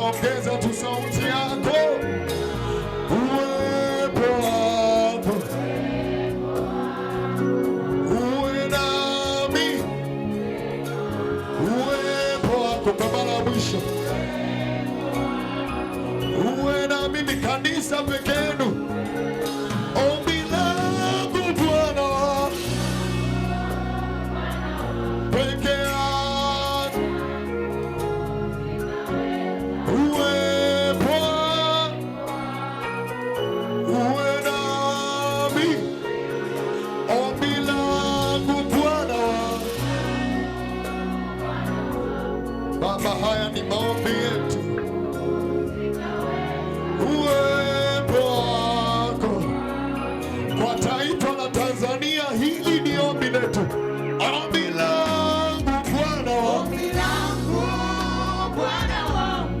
ongeza tu sauti yako. Uwepo wako uwe nami, uwepo wako kwa mara ya mwisho uwe na mimi, kanisa peke yenu. Ombi langu Bwana, peke yako uwepo uwe nami. Ombi langu Bwana, Baba, haya ni maombi yetu. Uwepo wako kwa taifa la Tanzania, hili ni ombi letu. Ombi langu Bwana,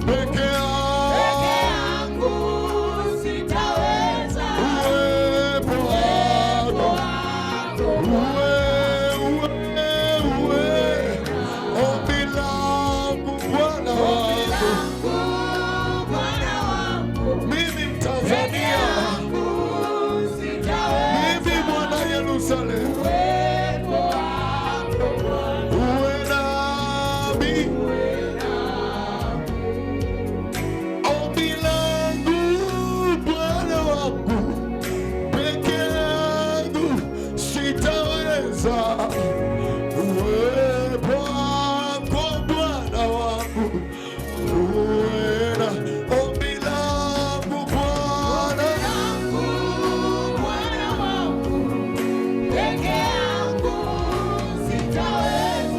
peke yangu sitaweza. uwepo wako ombi langu Bwana wangu, mimi Mtanzania, mimi mwana Yerusalemu, uwe nami. Ombi langu Bwana wangu, peke yangu sitaweza. Uwepo wako Bwana wangu uwe na. Ombi langu Bwana,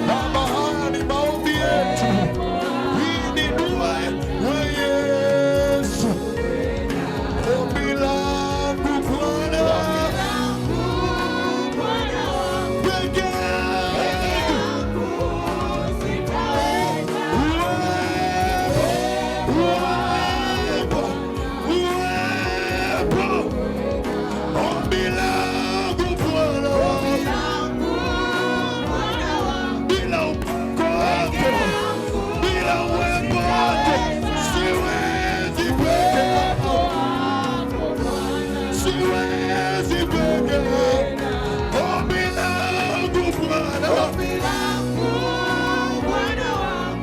Baba, haya ni maombi yetu. Hii ni dua ya Yesu. Ombi langu Bwana, peke yangu uwepo. Ombi langu Bwana, bila upako wako, bila uwepo wako, siwezi peke yangu, siwezi peke yangu. Ombi langu Bwana,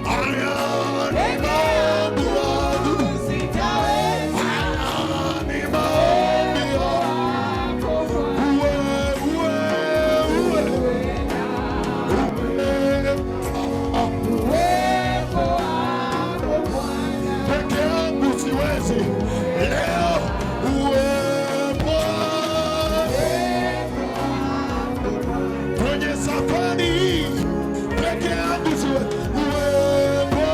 haya ni maombi yangu, haya ni maombi yangu. Peke yangu siwezi leo. Uwepo kwenye safari hii, peke yangu siwezi. Uwepo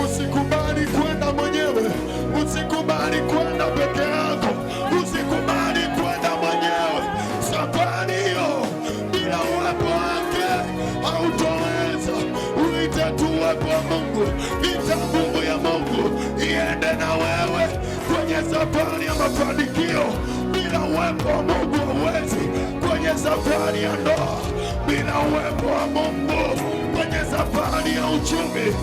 Usikubali kwenda mwenyewe, usikubali kwenda peke yako, usikubali kwenda mwenyewe. Safari hiyo bila uwepo wake hautoweza. Uite tu uwepo wa Mungu, ita nguvu ya Mungu iende na wewe kwenye safari ya mafanikio. Bila uwepo wa Mungu huwezi. Kwenye safari ya ndoa, bila uwepo wa Mungu kwenye safari ya uchumi.